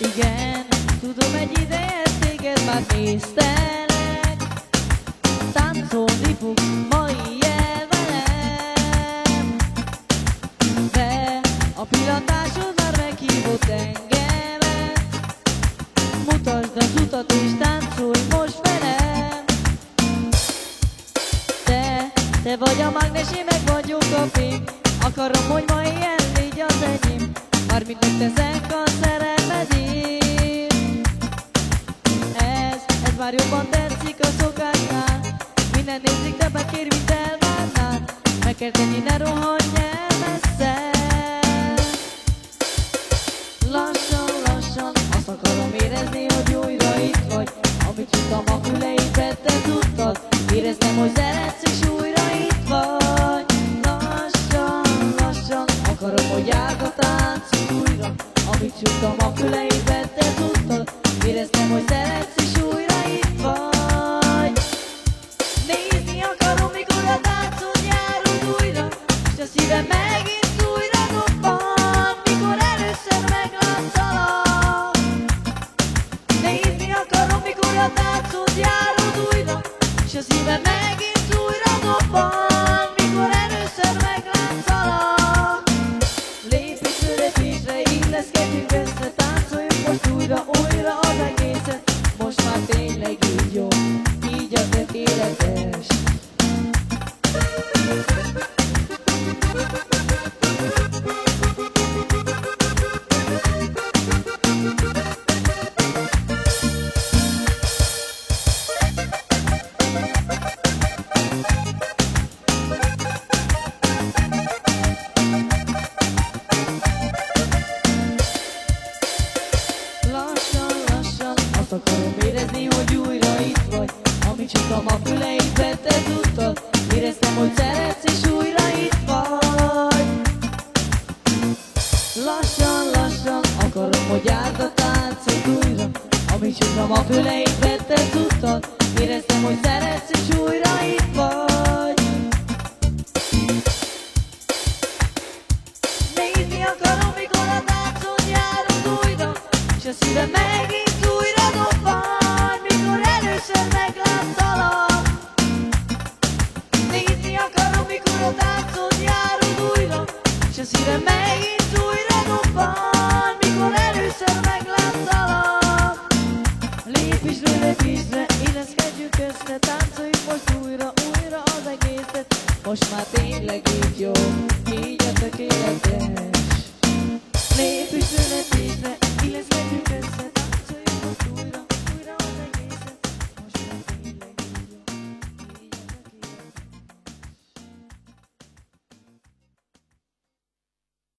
Igen, tudom, egy ideje téged már néztelek, táncolni fogsz ma éjjel velem, de a pillantásod már meghívott engemet. Mutasd az utat és táncolj most velem. Te vagy a mágnes, én meg vagyok a fém. Akarom, hogy ma éjjel légy az enyém, mármint megteszek a szerelmedért. Ez már jobban tetszik a szokásnál. Minden nézik, többet kér, mint elvárnál. Meg kell tenni, ne rohanj el messze. Lassan, lassan, azt akarom érezni, hogy újra itt vagy. Amit tudtam, a füleidbe te tudtad. Éreztem, hogy szeretsz, és újra itt vagy. Lassan, lassan, akarom, hogy járd a táncot újra. Amit tudtam, a füleidbe te tudtad. Éreztem, hogy szeretsz, és újra itt vagy. Nézni akarom, mikor a táncot járod újra, és a szívem megint újra dobban, mikor először megláttalak. Nézni akarom, mikor a táncot járod újra, és a szívem megint újra dobban, mikor először megláttalak. Lépésről lépésre illeszkedjünk össze, táncoljunk most újra, újra az egészet. Most már tényleg így jó, így a tökéletes. Lassan, lassan, azt akarom érezni, hogy újra itt vagy. Amit csuktam, a füleidbe te tudtad. Éreztem, hogy szeretsz, és újra itt vagy. Lassan, lassan, akarom, hogy járd a táncot újra. Amit csuktam, a füleidbe te tudtad. Éreztem, hogy szeretsz, és újra itt vagy. Nézni akarom, mikor a táncot járod újra, és a szívem megint újra dobban, mikor először megláttalak. Nézni akarom, mikor a táncot járod újra, és a szívem megint újra dobban, mikor először megláttalak. Lépésről lépésre illeszkedjünk össze, táncoljuk most újra, újra az egészet. Most már tényleg így jó, így a tökéletes. Lépésről lépésre illeszkedjünk össze, táncoljuk most újra.